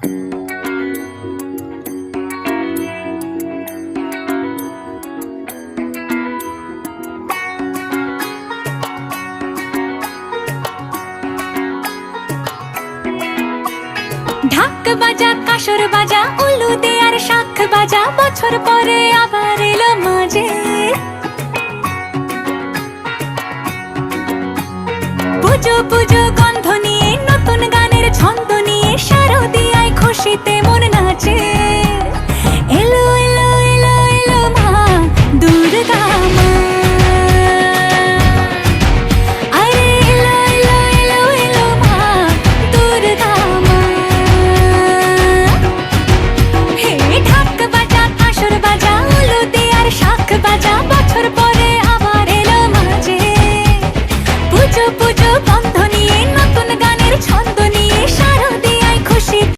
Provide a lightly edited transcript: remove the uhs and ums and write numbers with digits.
ঢাক বাজা কাসর বাজা উলু দে আর শাখ বাজা, বছর পরে আবার এলো মাঝে। পুজো পুজো গন্ধ নিয়ে নতুন গানের ছন্দ নিয়ে শারদীয়